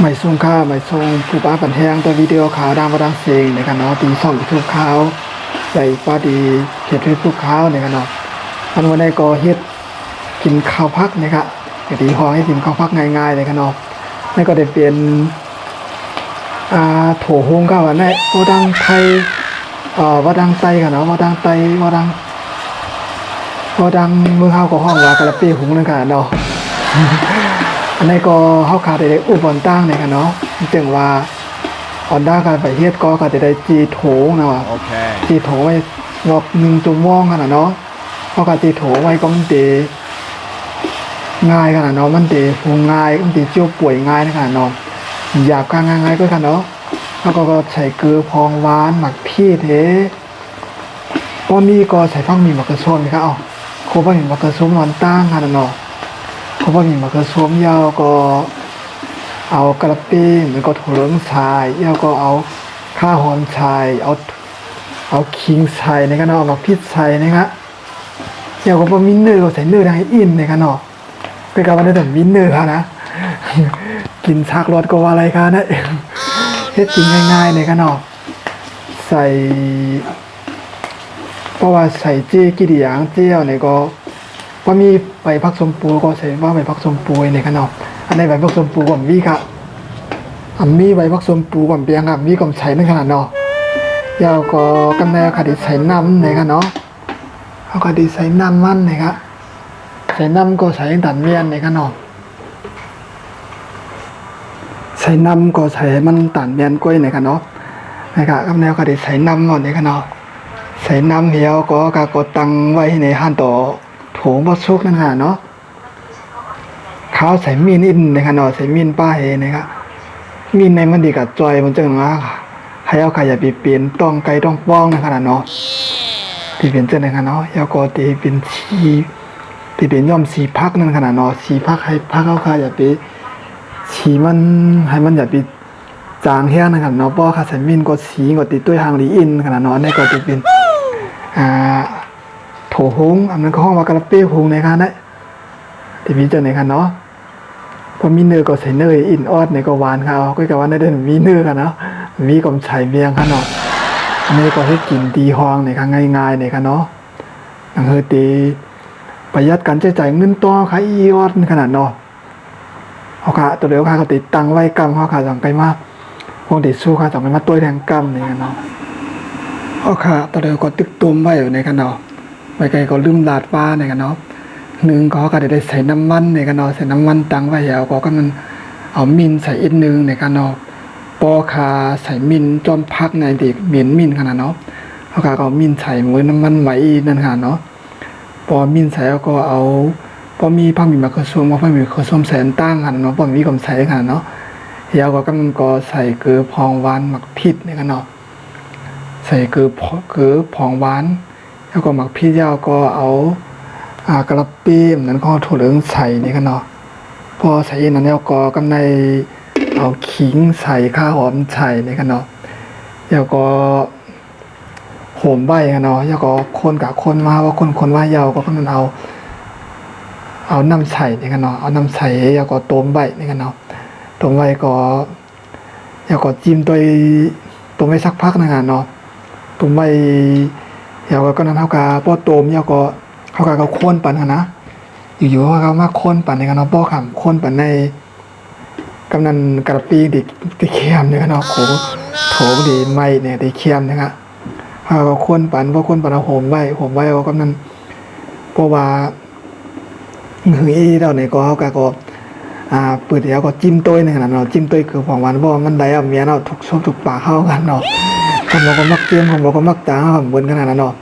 ไม่ส่งข่าวไม่ส่งผู้ป้าปันแห้งตัววิดีโอข่าวดังประดังเสียงในกันเนาะตีช่องยูทูบข่าวใหญ่ป้าดีเฮ็ดเฟซบุ๊กข่าวในกันเนาะอันวันนี้ก็เฮ็ดกินข้าวพักนะครับก็ดีห้องให้กินข้าวพักง่ายๆเลยกันเนาะนี่ก็ได้เป็นโถโฮงก็ว่าได้บ่ดังไทยว่าดังไตกันเนาะว่าดังไตว่าดังเมืองเฮาก็ห้องว่ากะละปีหุงนึงกันเนาะ อันนี้ก็เฮาขาดได้อุปกรณ์ต่างในกันเนาะจึงว่าออนด้าการไปเฮ็ดก็ขาดได้จีโถงเนาะจีโถไว้งอก1จุ่มม่วงขนาดเนาะเฮาก็จีโถไว้ก็มันสิง่ายขนาดเนาะมันสิหุงง่ายมันสิเจียวป่วยง่ายขนาดเนาะอยากง่ายๆก็ขนาดเนาะแล้วก็ใส่เกลือพองหวานหมักพี่เทตอนนี้ก็ใส่ฟังมีมะเขือส้มนะครับโคบ่มีมะเขือส้มนอนตั้งขนาดเนาะเขาบอกมีมะเขือส้มยาวก็เอากระเปี้มันก็ถั่วเหลืองชายยาวก็เอาข้าวหอมชายเอาขิงชายในกันเนาะเอาพริกชายนะครับยาวก็บ่มีเนื้อก็ใส่เนื้อได้อินในกันเนาะไปกับวันนี้แต่มีเนื้อค่ะนะกินชักรสก็ว่าอะไรค่ะนะเฮ็ดกินง่ายๆในกันเนาะใส่เพราะว่าใส่เจี้กี่เดียงเจียวเนี่ยก็ว่ามีใบผักสมปูก็ใส่ว่าใบผักสมปูในขนมอันในใบผักสมปูก่อนวิครับอันมีใบผักสมปูก่อนเปียงครับวิก่อนใช้ในขนาดเนาะยาวก็กันแนวคดีใส่น้ำในขนาดเขาคดีใส่น้ำมันนะครับใส่น้ำก็ใส่ตันเมียนในขนาดใส่น้ำก็ใส่มันตันเมียนกล้วยในขนาดนะครับกันแนวคดีใส่น้ำก่อนในขนาดใส่น้ำเหี่ยวก็กดตังไว้ในหั่นต่อโถงบ่สุกนั่นค่ะเนาะข้าวใส่มีนอินนะครับเนาะใส่มีนป้าเฮนะครับมีนในมันดีกับจอยมันจังว่าให้เอาไข่อย่าไปเปลี่ยนต้องไก่ต้องป้องนะครับเนาะที่เป็นจังนะครับเนาะยาก็ตีเป็นชีที่เป็นย่อมสีพักนั่นขนาดเนาะสีพักให้พักเอาไข่อย่าไปสีมันให้มันอย่าไปจางแห้งนะครับเนาะป้อค่ะใส่มีนก็สีก็ติดด้วยหางลีอินขนาดเนาะนี่ก็จะเป็นโถหงอันนั้นก็ห้องว่ากระเปี้ยหงในค่ะนะที่มีเจอในค่ะเนาะพอมีเนื้อก็ใส่เนยอินออดในก็หวานค่ะก็กะว่าในเดินมีเนื้อค่ะเนาะมีก็ใส่เมียงค่ะเนาะอันนี้ก็ให้กินดีห้องในค่ะง่ายๆในค่ะเนาะอันคือตีประหยัดการใช้จ่ายเงินตัวค่ะอีออดขนาดเนาะเอาค่ะตัวเดียวค่ะก็ติดตังไว้กำเขาค่ะจังไกลมากพวกติดสู้ค่ะจังไกลมาตัวแทงกำในค่ะเนาะเอาค่ะตัวเดียวก็ตึกตุ่มไว้อยู่ในค่ะเนาะไว้ไกลก็ลืมลาดฟ้าในกันเนาะ1ก็ได้ใส่น้ำมันในกันเนาะใส่น้ำมันตังไว้แล้วก็มันเอามินใส่อีก1ในกันเนาะปอคาใส่มินจนพักในเด็กเหม็นมินขนาดเนาะเอาค่ะก็มินใส่มือน้ำมันไว้นั่นค่ะเนาะพอมินใส่แล้วก็เอาพอมีผักมีมะเขือส้มผักมีมะเขือส้มใส่ตั้งค่ะเนาะพอมีก็ใส่ค่ะเนาะแล้วก็มันก็ใส่เกลือพองหวานหมักพริกในกันเนาะใส่เกลือพองหวานแล้วก็หมักพริกยาวก็เอากระเปี้ยนั้นก็ถั่วเหลืองใส่นี่กันเนาะพอใส่นั้นแล้วก็กำในเอาขิงใส่ข้าวหอมใส่นี่กันเนาะแล้วก็โหมใบกันเนาะแล้วก็คนกับคนมาว่าคนว่ายาวก็กำนันเอาน้ำใส่นี่กันเนาะเอาน้ำใส่แล้วก็ต้มใบนี่กันเนาะต้มใบก็แล้วก็จิ้มตัวต้มไว้สักพักนึงเนาะต้มใบยาวก็นั้นเท่ากับป้อโตมยาวก็เขาก็โค่นปั่นนะอยู่ๆเขามาโค่นปั่นในกันเนาะป้อขำโค่นปั่นในกำนันกระปีดิเคียมเนี่ยเนาะโถดีไม่เนี่ยดิเคียมนะครับเขาก็โค่นปั่นเอาโหมไว้เอากำนันเพราะว่าคือเราเนี่ยก็เขาก็เปิดแล้วก็จิ้มต้วยในขนาดเนาะจิ้มต้วยคือของหวานเพราะมันได้เอาเมียเนาะถูกปากเข้ากันเนาะคนเราก็มักเตรียมคนเราก็มักจางเขาบนขนาดนั้นเนาะ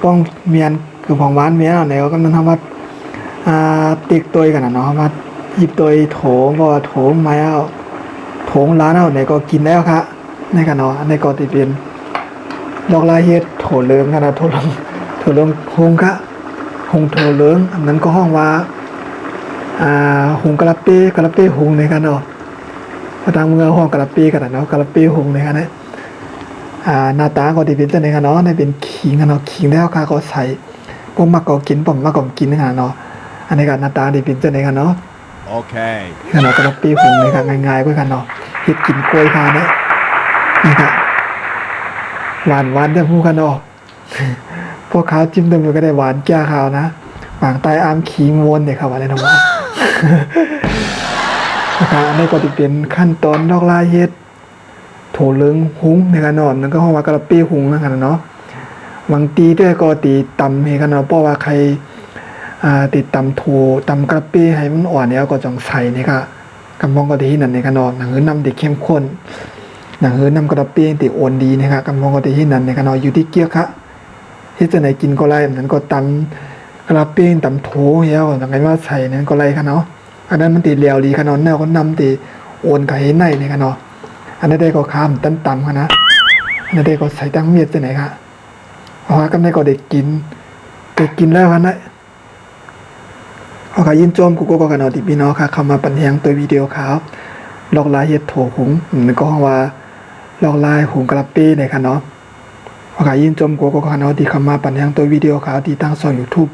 ป้องเมียนคือของหวานเมียไหนก็กำลังทำว่าติกตัวกันนะเนาะมาหยิบตัวโถงก็โถงไม้เอาโถงร้านเอาไหนก็กินแล้วค่ะในกันเนาะในก็ติเป็นดอกลายเฮ็ดโถเลิงกันนะโถเลิงหงค่ะหงโถเลิงอันนั้นก็ห้องว่าหงกระเป้หงในกันเนาะพอทางเมืองห้องกระเป้กันเนาะกระเป้หงในกันนะหน้าตาก็ติเป็นจังได๋ค่ะเนาะได้เป็นขิงเนาะขิงแล้วค่ะก็ใส่ผมมักก็กินผมมักก็กินนะคะเนาะอันนี้ก็หน้าตาดีเป็นจังได๋ค่ะเนาะ Okay. ขนาดกระปี้หุงเลยค่ะง่ายๆก็ค่ะเนาะเฮ็ดกินกล้วยค่ะเนี่ยนี่ค่ะหวานเด้อผู้ค่ะเนาะ พวกเขาจิ้มเต็มเลยก็ได้หวานแก้ข้าวนะบางใต้อามขิงวนเนี่ยค่ะว่าอะไรนะว่า นะคะอันนี้ก็จะเป็นขั้นตอนดอกลายเฮ็ดโถเหลืองหุงในการนอนนั่นก็ห้องว่ากระปี้หุงนั่นกันเนาะบางตีด้วยก็ตีตำให้กันเนาะเพราะว่าใครติดตำโถตำกระปี้ให้มันอ่อนเนี่ยก็จองใส่นี่ค่ะกำมองก็ที่นั่นในการนอนหนังหื้อนำเด็กเข้มข้นหนังหื้อนำกระปี้ติโอนดีนะครับกำมองก็ที่นั่นในการนอนอยู่ที่เกี๊ยกค่ะที่จะไหนกินก็ไล่นั้นก็ตำกระปี้ตำโถเหี้ยอย่างไรว่าใส่นั้นก็ไล่ค่ะเนาะอันนั้นมันตีเหลียวดีค่ะเนาะแนวก็นำตีโอนกับให้ในนี่ค่ะเนาะอันนั้นได้ก็ข้ามตั้นตำค่ะนะอันนั้นได้ก็ใส่ตั้งเมียดจะไหนค่ะเพราะว่ากำไรก็เด็กกินแล้วค่ะนะเอาค่ะยินโจมกูก็กันเอาดิพี่น้องค่ะเข้ามาปันแหงตัววิดีโอขาวลอกลายเฮ็ดโถหุงมันก็ห้องว่าลอกลายหุงกระปี้เนี่ยค่ะเนาะเอาค่ะยินโจมกูก็กันเอาที่เข้ามาปันแหงตัววิดีโอขาวที่ตั้งช่อง YouTube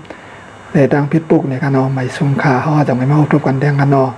ในดัง Facebook เนี่ยค่ะเนาะไม่ซุ่มขาเฮาจะไม่มาพบกันแดงกันเนาะ